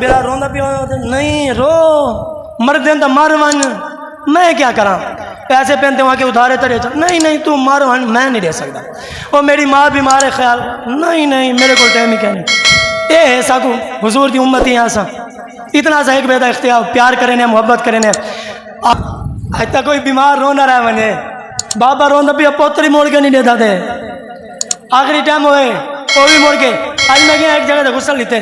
بیڑا روندا پیا نہیں رو مرد دین دا مر ون میں کیا کراں پیسے پہنتے وہاں کے ادھارے ترے نہیں تو مار میں نہیں دے سکتا اور میری ماں بیمار ہے خیال نہیں میرے کو ٹائم ہی کیا نہیں اے ہے ساکو حضور دی امتی ہیں سا اتنا سا ایک بیدا اختیار پیار کریں محبت کریں آج تک کوئی بیمار رو نہ رہا بنے بابا روندا پیا پوتری موڑ کے نہیں دیتا تھے آخری ٹائم ہوئے وہ بھی موڑ کے آج میں گیا ایک جگہ سے غسل لیتے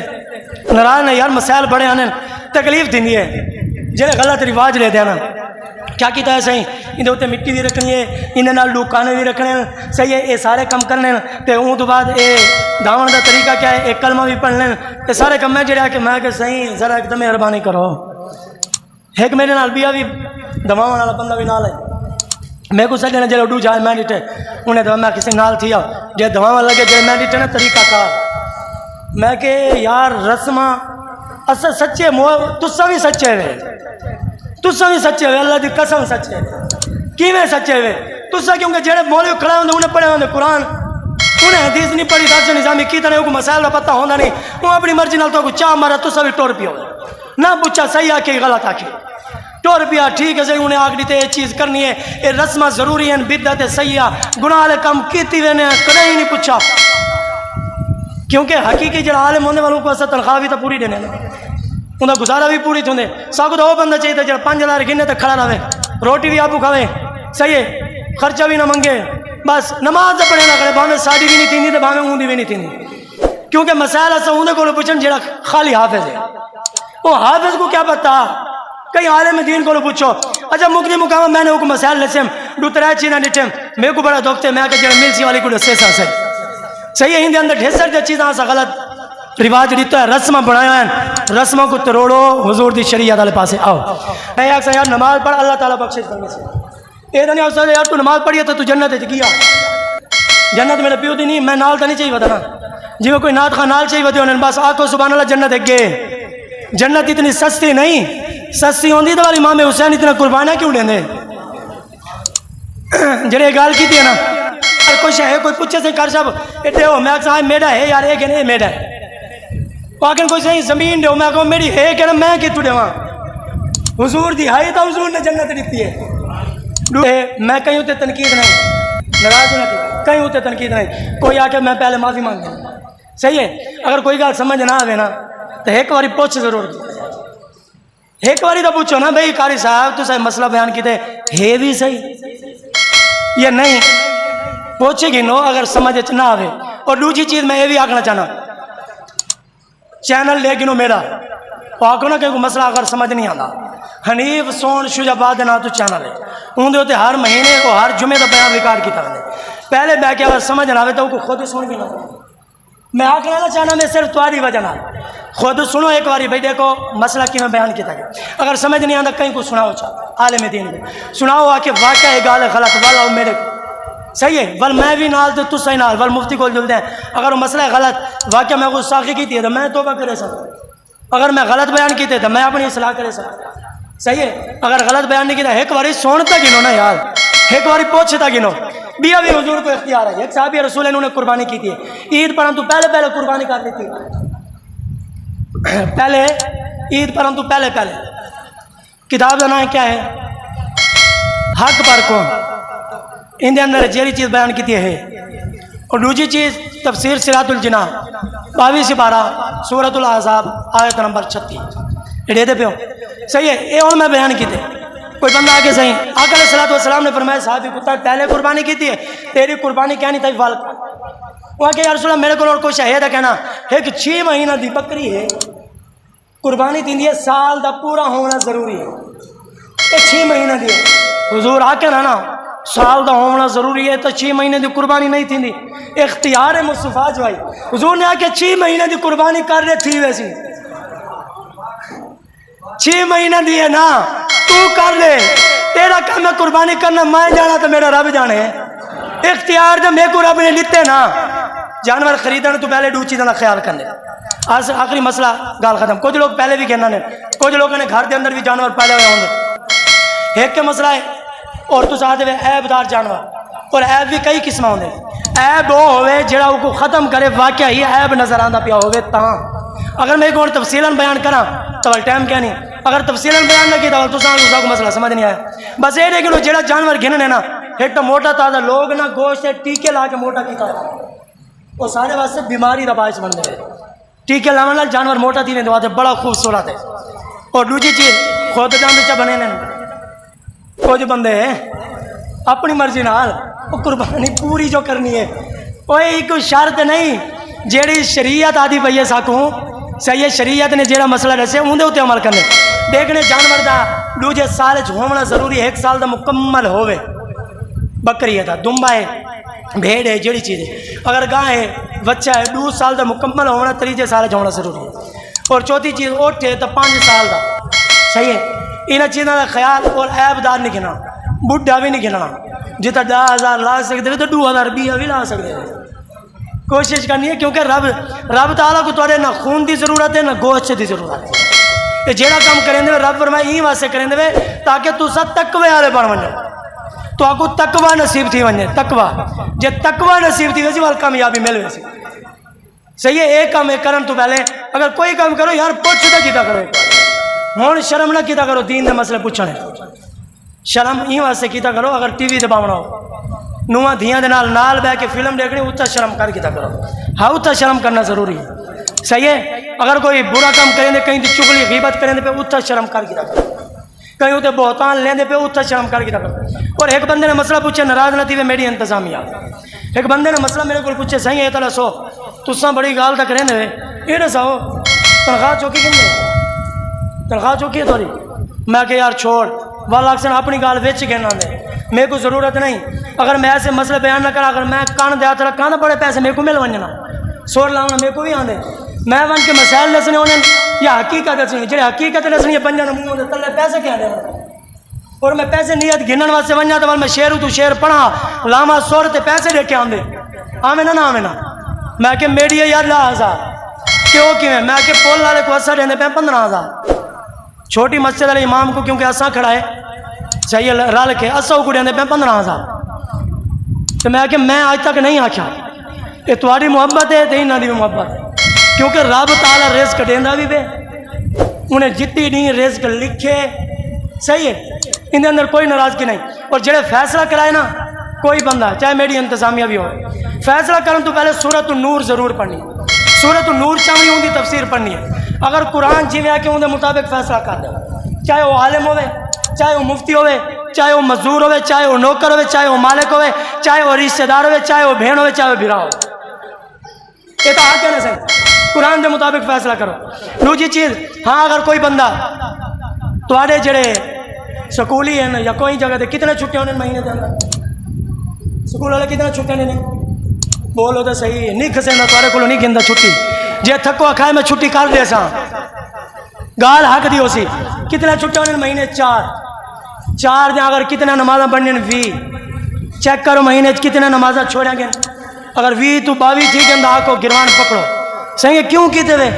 ناراض نہیں یار مسائل بڑے آنے تکلیف دینی ہے جڑے غلط رواج لے دینا کیا کیتا ہے صحیح اندھے ہوتے مٹی بھی رکھنی ہے انہیں نال لوکانے بھی رکھنے ہیں صحیح ہے یہ سارے کم کرنے ہیں تے اون تو بعد اے دعوان دا طریقہ کیا ہے ایک کلمہ بھی پڑھنے ہیں یہ سارے کم میں جڑے کہ میں کہ صحیح ذرا ایک دم مہربانی کرو ایک میرے نال بھی دماغ والا بندہ بھی نال ہے میں کو سکے نا جلے اڈو جائے میں ڈٹے انہیں دوا میں کسی نال تھی جے دماغ والا لگے جے میں ڈٹے نا طریقہ کار میں کہ یار رسمہ اصل سچے تسا بھی سچے ہوئے تسا بھی سچے ہوئے اللہ دی قسم سچے کیویں سچے ہوئے تسا کیونکہ جڑے مولوی کھڑے ہوندے انہیں پڑھے ہوندے قرآن انہیں حدیث نہیں پڑھی دارش نظامی کی طرح کو مسائل کا پتہ ہوندہ نہیں وہ اپنی مرضی نال تو کو چاہ مارا تسا بھی ٹور پیا نہ پوچھا صحیح آکے غلط آکے ٹور پیا ٹھیک ہے صحیح انہیں آگڑی تے یہ چیز کرنی ہے یہ رسمہ ضروری ہیں بدعت سیاح گناہ لے کم کیتی وینے ہیں کدے ہی نہیں پوچھا کیونکہ حقیقی جڑا عالم ہونے والوں کو اصل تنخواہ بھی تو پوری دینے نا انہیں گزارا بھی پوری تھوندے ساکو تو وہ بندہ چاہیے تھا جڑا 5,000 گھنے تک کھڑا رہے روٹی بھی آپ کو کھاوے صحیح ہے خرچہ بھی نہ منگے بس نماز پڑھے نہ کرے بھاوے ساڑی بھی نہیں تھی تے بھاوے اوندی بھی نہیں تھی کیونکہ مسائل ایسا ہونے کو پوچھن جڑا خالی حافظ ہے وہ حافظ کو کیا پتا کئی عالم دین کو پوچھو اچھا مقدی مقام میں نے وہ مسائل لسیم دوترے چیزیں ڈٹھیں میرے کو بڑا دکھتے میں کہ جڑا ملسی والی کو دسے سا صحیح ہے ہندے اندر ڈھیسر جو چیزاں سا غلط رواج دیتا ہے رسمہ بنایا ہے رسمہ کو تروڑو حضور دی شریعت والے پاسے آؤ میں یار نماز پڑھ اللہ تعالیٰ بخشش کرنے سے اے دنیا استاد یار تو نماز پڑھی ہے تو جنت ہے کیا جنت میرے پیو دی نہیں میں نال تو نہیں چاہیے بتانا جی میں کوئی نات خان نال چاہیے بتے بس آکو سبحان اللہ جنت ہے گے جنت اتنی سستی نہیں سستی ہوندی تو والی امام حسین اتنا قربانیاں کیوں دیندے جڑے گال کی تھی نا کوئی ہے کوئی پوچھے سے کر صاحب اٹھے ہو میں کہا میڈا ہے یار ایک ہے میڈا ہے واقعی کوئی صحیح زمین دے میں کہا میری ہے کہ میں کتوں دے وہاں حضور دی ہائی تو حضور نے جنت دیتی ہے میں کہیں ہوتے تنقید نہیں ناراض نہ کہیں ہوتے تنقید نہیں کوئی آ کے میں پہلے معافی مانگ دوں صحیح ہے اگر کوئی گل سمجھ نہ آئے نا تو ایک باری پوچھ ضرور ایک باری تو پوچھو نا بھائی قاری صاحب تو صحیح مسئلہ بیان کیتے ہے بھی صحیح یا نہیں پوچھے گی نو اگر سمجھ نہ آئے اور دوسری چیز میں یہ بھی آکھنا چاہنا چینل لے گنو میرا وہ آکھو نا کہ مسئلہ اگر سمجھ نہیں آتا حنیف سون شجاباد نا تو چینل ہے ان دے ہوتے ہر مہینے کو ہر جمعے کا بیان ریکارڈ کی طرح پہلے بہ کے اگر سمجھ نہ آئے تو خود ہی سن بھی نہ میں آکھنا چاہنا میں صرف تمہاری وجہ نہ خود سنو ایک باری بھائی دیکھو مسئلہ کی میں بیان کیا گیا اگر سمجھ نہیں آتا کہیں کو سناؤ چاہ عالم دین کو سناؤ آ کے واقعہ یہ گال غلط والا میرے صحیح ہے ول میں بھی نال تو صحیح نال ول مفتی کو جلدے ہیں اگر وہ مسئلہ غلط واقعہ میں کو ساخی کی تھی تو میں توبہ کرے سکتا اگر میں غلط بیان کی تھی تو میں اپنی اصلاح کرے سکتا صحیح ہے اگر غلط بیان نہیں کیا ایک باری سنتا گنو نا یار ایک باری پوچھتا گنو بیا بھی حضور کو اختیار ہے ایک صحابی رسول انہوں نے قربانی کی تھی عید پر ہم تو پہلے قربانی کر لی تھی پہلے عید پر ہم تو پہلے کتاب کا نام کیا ہے حق پر کون ان دے اندر جیری چیز بیان کی ہے اور دوسری چیز تفسیر صراط الجناح 22 سے 12 سورۃ الاحزاب آیت نمبر 36 یہ دے پہ ہو صحیح ہے یہ اور میں بیان کی تھے کوئی بندہ آگے صحیح آقا علیہ الصلوۃ والسلام نے فرمایا صحابی کو پہلے قربانی کی تھی تیری قربانی کیا نہیں تھی والد وہ کہ یا رسول اللہ میرے کو اور کوئی شہید ہے کہنا ایک 6 مہینہ دی بکری ہے قربانی تھی ہے سال دا پورا ہونا ضروری ہے یہ 6 مہینہ دی حضور آ کے نا سال دا ہونا ضروری ہے تو 6 مہینے دی قربانی نہیں تھی اختیار مصطفیٰ جو آئی حضور نے آ کے 6 مہینے دی قربانی کر رہے تھی ویسی 6 مہینے دی ہے نا تو کر لے تیرا کام ہے قربانی کرنا میں جانا تو میرا رب جانے ہے اختیار جب میرے کو رب نے لیتے نا جانور خریدنے تو پہلے دو چیزوں کا خیال کرنے آخری مسئلہ گال ختم کچھ لوگ پہلے بھی کہنا نے کچھ لوگوں نے گھر کے اندر بھی جانور پالے ہوئے ہوں گے ایک کے مسئلہ ہے اور تو ساتھ ہوئے عیب دار جانور اور عیب بھی کئی قسم ہونے عیب وہ ہوئے جڑا وہ کو ختم کرے واقعہ ہی عیب نظر آندہ پیا ہوئے تاں اگر میں کو تفصیلاً بیان کرا تو ٹائم کیا نہیں، اگر تفصیلاً بیان نہ کیا تو کو مسئلہ سمجھ نہیں آیا۔ بس یہ لیکن وہ جڑا جانور گھننے نا ایک تو موٹا تازہ لوگ نا گوشت ٹیکے لا کے موٹا کیتا وہ سارے واسطے بیماری کا باعث بن گئے، ٹیکے لانے نال جانور موٹا تھی نہیں بڑا خوبصورت ہے۔ اور دوسری چیز خود جان بنے نے کچھ بندے اپنی مرضی نال وہ قربانی پوری جو کرنی ہے وہ ایک شرط نہیں جیڑی شریعت آدھی پئی ہے ساکوں صحیح ہے، شریعت نے جیڑا مسئلہ دسے اندر اتنے عمل کرنے دیکھنے جانور دا دوجے سال ہونا ضروری ہے، 1 سال دا مکمل ہوئے، بکری ہے دا دمبا ہے بھیڑ ہے جیڑی چیز ہے، اگر گاہ ہے بچہ ہے 2 سال دا مکمل ہونا 3 سال ہونا ضروری ہے، اور چوتھی چیز اٹھ ہے تو 5 سال دا صحیح ہے۔ انہیں چیزوں کا خیال اور عیب دار نہیں گنا، بڈھا بھی نہیں گننا، جتنا 10,000 لا سکتے تو 2,000 بھی لا سکتے ہیں، کوشش کرنی ہے کیونکہ رب تعالیٰ کو تھوڑے نہ خون دی ضرورت ہے نہ گوشت دی ضرورت ہے۔ یہ جیڑا کام کریں دے رب فرمائے یہ واسطے کریں دے تاکہ تو سب تقوی والے بن ونے، تو آپ کو تقوی نصیب تھی ونے، تقوی جے تقوی نصیب تھی ویسی وال کامیابی مل ویسی صحیح ہے۔ ایک کام کرن تو پہلے اگر کوئی کام کرو یار پوچھ دے کیتا کرو، ہوں شرم نہ کیتا کرو دین دے مسئلے پوچھنے، شرم یہ واسطے کیتا کرو اگر ٹی وی دباؤنا ہو نواں دھیاں دے نال بہ کے فلم دیکھنی اتنا شرم کر کیتا کرو، ہاں اتنا شرم کرنا ضروری ہے صحیح ہے۔ اگر کوئی برا کام کریں دے کہیں چگلی غیبت کریں دے پہ اتنا شرم کر کیتا کرو، کہیں اتنے بہتان لیں دے پہ اتنا شرم کر کیتا کرو۔ اور ایک بندے نے مسئلہ پوچھے ناراض نہ تھی وہ میری انتظامیہ، ایک بندے نے مسئلہ میرے کو پوچھے صحیح ہے تلا سو تساں بڑی گال تک رہنے ہوئے یہ دساؤ تنخواہ چوکی کن تنخواہ چوکی ہے تھوڑی، میں کہ یار چھوڑ والا اکثر اپنی گال ویچ کے نہ دے، میرے کو ضرورت نہیں، اگر میں ایسے مسئلے بیان نہ کرا اگر میں کان دیا تھا کان بڑے پیسے میرے کو مل ونجنا سوڑ لاؤں میرے کو بھی آدھے میں ون کے مسائل دسنے ہونے یا حقیقت دسنی جڑے حقیقت دسنی ہے بنجانا منہ دے تلے پیسے کیا دے اور میں پیسے نیت گھنن واسطے ونجا تو میں شعر تو شعر پڑھا لاما سوڑ تے پیسے دے کے آندے آمینہ نہ آمینہ میں کہ میڈیا یار 10,000 کیوں کیوں میں کہ پول والے کو اثر رہنے پہ 15,000 چھوٹی مسجد والے امام کو کیونکہ اساں کھڑا ہے چاہیے رل کے اساں کو دینے پہ 15,000 تو میں کہ میں آج تک نہیں آکھا یہ تمہاری محبت ہے تو انہاں دی محبت ہے کیونکہ رب تعالیٰ رزق دیندا بھی پہ انہیں جتنی نہیں رزق لکھے صحیح ہے ان اندر کوئی ناراضگی نہیں۔ اور جڑے فیصلہ کرائے نا کوئی بندہ چاہے میری انتظامیہ بھی ہو فیصلہ کرن تو پہلے سورۃ النور ضرور پڑھنی ہے، سورۃ النور چاہیے ان کی تفسیر پڑھنی ہے، اگر قرآن جیوے کہ ان کے مطابق فیصلہ کر دے چاہے وہ عالم ہوئے چاہے وہ مفتی ہوئے چاہے وہ مزدور ہوئے چاہے وہ نوکر ہوئے چاہے وہ مالک ہوئے چاہے وہ رشتہ دار ہوئے چاہے وہ بہن ہوئے چاہے وہ بھرا ہو یہ تو آ کے نہ صحیح قرآن کے مطابق فیصلہ کرو۔ دوسری چیز ہاں اگر کوئی بندہ تھوڑے جڑے سکولی ہیں یا کوئی جگہ دے کتنے چھٹیاں ہونے مہینے کے اندر سکول والے کتنے چھٹیاں نہیں بولو تو صحیح نہیں کھسیندا تھوڑے کو نہیں گندا چھٹی جے تھکو کھائے میں چھٹی کر دے سا گال حق دی ہو سی کتنے چھٹیاں ہونے مہینے 4 دن اگر کتنے نمازاں پڑھنے 20 چیک کرو مہینے کتنے نمازاں چھوڑیں گے اگر 20 تو 22 ٹھیک ہے آ کو گروان پکڑو صحیح ہے کیوں کیتے ہوئے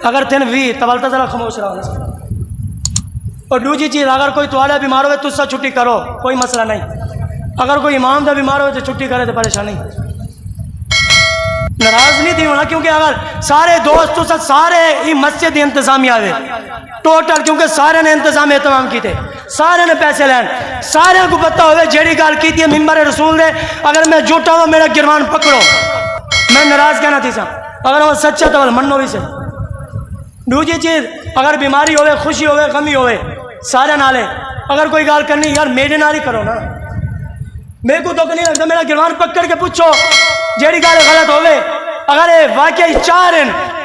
اگر تین 20 تبالتا ذرا خاموش رہو۔ اور دوسری چیز اگر کوئی تھوڑا بیمار ہوئے تو سا چھٹی کرو کوئی مسئلہ نہیں، اگر کوئی امام دا بیمار ہوئے تو چھٹی کرے تو پریشان نہیں ناراض نہیں تھی ہونا کیونکہ اگر سارے دوست تو سارے ہی مسجد انتظامیہ آئے ٹوٹل کیونکہ سارے نے انتظام اہتمام کی تھے سارے نے پیسے لین سارے کو پتہ ہوئے جیڑی گال کی تھی ممبر رسول دے اگر میں جھوٹا ہوا میرا گروان پکڑو میں ناراض کہنا تھی سا اگر وہ سچا تو منو بھی سے۔ دوسری چیز اگر بیماری ہوئے خوشی ہوئے غمی ہوئے سارے نالے اگر کوئی گال کرنی یار میرے نال ہی کرو نا میرے کو تو نہیں لگتا میرا گروان پکڑ کے پوچھو جیڑی گال غلط ہوئے اگر واقعی 4 ہیں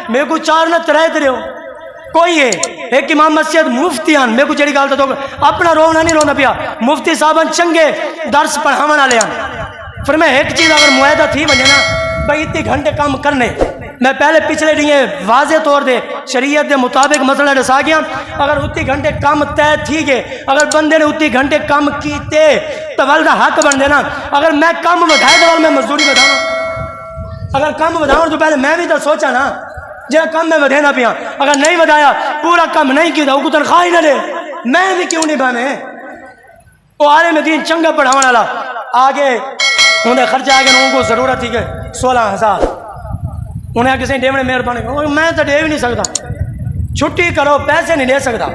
میرے کو 4 نہ 3 ترے ہو کوئی ہے ایک امام مسجد مفتی ہیں میرے کو جیڑی گال تو اپنا رونا نہیں رونا پیا مفتی صاحبان چنگے درس پڑھاون والے ہیں پھر میں ایک چیز اگر معاہدہ تھی بنے نا بھائی اتنے گھنٹے کام کرنے میں پہلے پچھلے دیں واضح طور دے شریعت دے مطابق مسئلہ دسا گیا اگر اتنی گھنٹے کام طے تھی گئے اگر بندے نے اتنی گھنٹے کام کیتے تو والدہ حق بن دینا اگر میں کام بدھائے تو میں مزدوری بدھاؤں اگر کام بدھاؤں تو پہلے میں بھی تو سوچا نا جہاں کام میں بدھے نہ پیا اگر نہیں بدھایا پورا کام نہیں کیا وہ تنخواہ ہی نہ دے میں بھی کیوں نہیں بنے وہ آرے میں دین چنگا پڑھاؤں والا آگے انہیں خرچہ آگے ان کو ضرورت تھی کہ 16,000 انہیں کسی ڈیونے مہربانی کرو، میں تو دے بھی نہیں سکتا، چھٹی کرو، پیسے نہیں دے سکتا.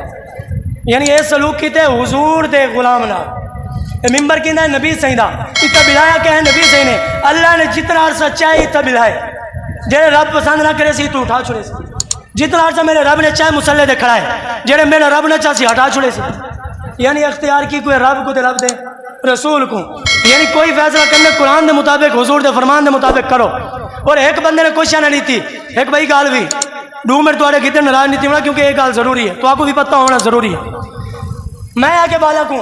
یعنی یہ سلوک کیتے حضور دے غلام نہ ممبر کی نبی صحیح دا اتنا بلایا کہ ہے نبی صحیح نے اللہ نے جتنا عرصہ چاہے اتنا بلائے، جہے رب پسند نہ کرے سی تو اٹھا چھوڑے سی، جتنا عرصہ میرے رب نے چاہے مسلح دے کھڑا ہے، جہے میرے رب نے چاہ سی ہٹا چھوڑے سی. یعنی اختیار کی کوئی رب کو دے رب دے رسول کو، یعنی کوئی فیصلہ کرنے قرآن دے مطابق حضور دے فرمان دے مطابق کرو. اور ایک بندے نے کوشش نہ نہیں تھی، ایک بھائی گال بھی 2 منٹ تھوڑے کتنے ناراض نہیں تھی ہونا، کیونکہ یہ گال ضروری ہے تو آپ کو بھی پتہ ہونا ضروری ہے. میں آ کے بالا کو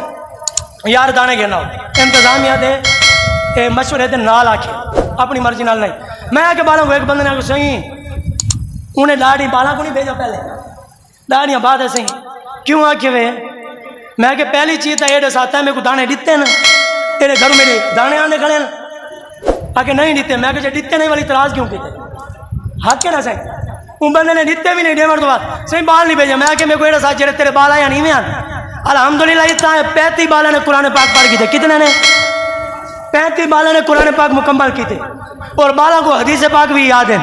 یار دانے گنا انتظامیہ دے مشورے دے نال آ کے اپنی مرضی نال نہیں، میں آ کے بالا کو ایک بندے نے صحیح انہیں داڑھی بالا کو نہیں بھیجا، پہلے داڑیاں بات ہے صحیح کیوں آ کے وہ میں کہ پہلی چیز ہے یہ ساتھ ہے میرے کو دانے دیتے نا، تیرے گھر میرے دانے آنے کھڑے نا، آ کے نہیں دیتے، میں کہ جب دیتے نہیں والی اعتراض کیوں کیتے حق کے نہ صحیح ان بندے نے دیتے بھی نہیں، ڈیمر تو بات صحیح بال نہیں بھیجا، میں کہ میرے کو یہ ساتھ جڑے تیرے بال آیا نہیں میں الحمدللہ اتنا ہے 35 بالوں نے قرآن پاک پڑھ کی تھے، کتنے نے 35 بالوں نے قرآن پاک مکمل کی تھے، اور بالوں کو حدیث پاک بھی یاد ہے،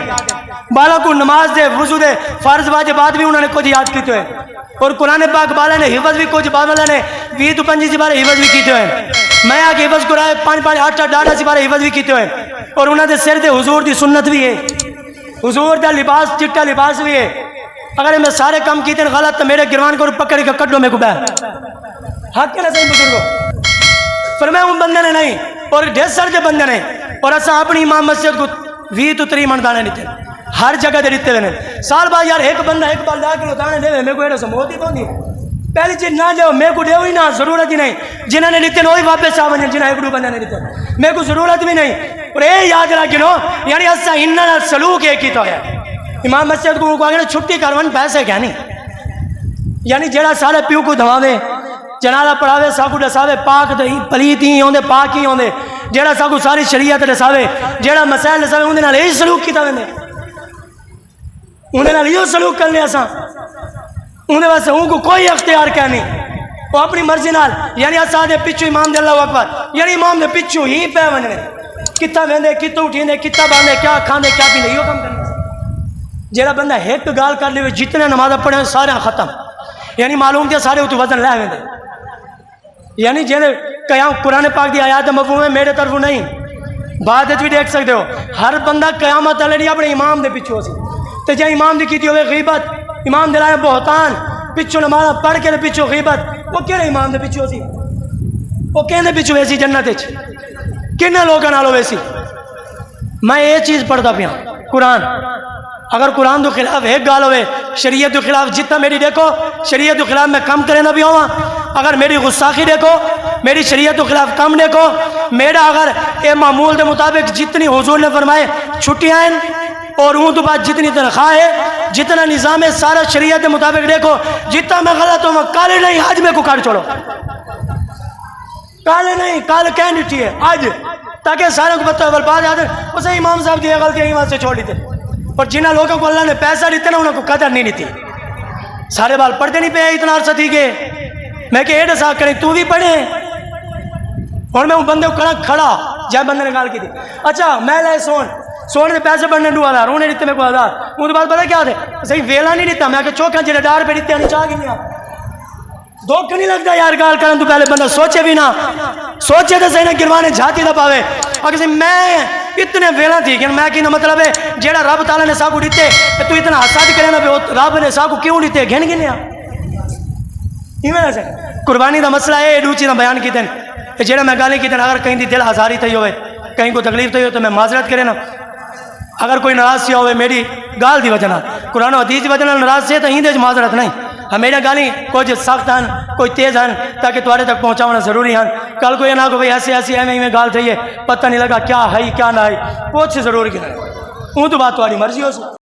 بالوں کو نماز دے وضو دے فرض واجبات بھی انہوں نے کچھ یاد کیتے ہوئے، اور قرآن پاک بالوں نے حفظ بھی کچھ بالوں نے 20-25 سے بارے حفظ بھی کیتے ہوئے، میں آ کے حفظ کرائے 5-5 8-8 سے بارے حفظ بھی کیتے ہوئے، اور انہوں نے سر دے حضور دی سنت بھی ہے، حضور دا لباس چٹا لباس بھی ہے. اگر میں سارے کام کیتے ہیں غلط تو میرے گروان کو پکڑ کے کٹ لو میں کو بہ حق کے نہ صحیح بزرگو فرمایا ان بندے نے نہیں، اور ڈھیر سر کے بندے نے، اور ایسا اپنی امام مسجد کو 20-30 من دانے دیتے ہر جگہ دے دیتے ہوئے سال بعد یار ایک بندہ ایک بال 10 کلو دانے دے میرے کو ایڈا سموت ہی کون دی پہلی چیز نہ جاؤ میرے کو دے ہوئی نہ ضرورت ہی نہیں، جنہوں نے دیتے وہی واپس آ بنے جنہیں 1-2 بندے نے دیتے میرے کو ضرورت بھی نہیں. اور یہ یاد رکھو یعنی ایسا انہاں سلوک ایک ہی تو ہے. امام مسجد کو آگے چھٹی کرون پیسے کیا نہیں، یعنی جڑا سارے پیو کو دھواوے جنازہ پڑھاوے ساکو دساوے پاک پلیت ہی ہوندے پاک ہی ہوندے، جڑا ساکو ساری شریعت دساوے جڑا مسائل دساوے اندے نال یہی سلوک کیتا ویندے، اندے نال یہ سلوک کرنے اساں اندے واسطے ان کو کوئی اختیار کیا نہیں، وہ اپنی مرضی نال یعنی اساں دے پیچھے امام دے اللہ اکبر یعنی امام دے پیچھے ہی پے وننے کتا ویندے کتا اٹھیندے کتا باندے کیا کھاندے کیا پیندے یہ کام کرنے. جیڑا بندہ ایک گال کر لے جتنے نماز پڑھے سارے ختم، یعنی معلوم کیا سارے اتو وزن لے ویندے، یعنی جیڑے قیام قرآن پاک دی آیات مفہوم ہے میرے طرف نہیں، بعد بھی دیکھ سکتے ہو ہر بندہ قیامت والے نہیں اپنے امام دے پیچھے ہو سی تے جے امام دی کیتی ہوئے غیبت امام دے لائے بہتان پیچھے نماز پڑھ کے پیچھے غیبت وہ کہڑے امام دے پیچھے ہو سی وہ کہنے پیچھے ویسی جنت وچ کنے لوگاں نال ہوے سی. میں یہ چیز پڑھتا پیا قرآن اگر قرآن دو خلاف ایک گال ہوئے شریعت دو خلاف جتنا میری دیکھو شریعت دو خلاف میں کم کرے نہ بھی ہوا، اگر میری غصاخی دیکھو میری شریعت دو خلاف کم دیکھو، میرا اگر اے معمول دے مطابق جتنی حضور نے فرمائے چھٹیاں ہیں اور اون تو بعد جتنی تنخواہ ہے جتنا نظام ہے سارا شریعت دے مطابق دیکھو، جتنا میں غلط ہوں کالے نہیں آج میں کو کاٹ چھوڑو، کالے نہیں کال کہہ نہیں ہے آج تاکہ سارے کو پتہ بات آتے اسے امام صاحب کی غلطی یہیں وہاں سے چھوڑ دیتے، اور جنہ لوگوں کو اللہ نے پیسہ دیتے نا انہوں کو قدر نہیں دیتی، سارے بال پڑھتے نہیں پہ اتنا عرصہ تھی کہ میں کہ ایڈا ساتھ کریں تو بھی پڑھے، اور میں ان بندے کو کھڑا جب بندے نے گال کی تھی اچھا میں لائے سونے دے پیسے بڑھنے 2000 انہیں دیتے میں کو 1000 ان کے بعد پتہ کیا تھے صحیح ویلا نہیں دیتا میں کہ چوکاں جڑے ڈار پہ دیتے ہیں چاہ گئی دکھ نہیں لگتا یار گال کرن تو پہلے بندہ سوچے بھی نہ سوچے تو صحیح نہ گروانے جھاتی نہ پاوے، اگر میں اتنے ویلا تھی کہ میں کی نہ مطلب ہے جیڑا رب تعالیٰ نے ساکو دیتے تو اتنا حسد کرے نہ رب نے ساکو کیوں دیتے گھن گنیا ایویں قربانی دا مسئلہ ہے دوچی نہ بیان کی دن جیڑا میں گالی کی دن اگر کہیں دی دل آزاری تھی ہوئے کہیں کو تکلیف تھی ہو تو میں معذرت کرے نا، اگر کوئی ناراض سی ہوئے میری گال دی وجہ قرآن و حدیث دی وجہ ناراض سے تو ہی دے معذرت نہیں، ہمیرا گالی کچھ سخت ہیں کوئی تیز ہیں تاکہ تمہارے تک پہنچانا ضروری ہیں، کل کو یہ نہ کہ بھائی ایسے ایسی ایویں گال تھی ہے پتہ نہیں لگا کیا ہے کیا نہ ہے پوچھ ضرور کی نہیں، وہ تو بات تمہاری مرضی ہو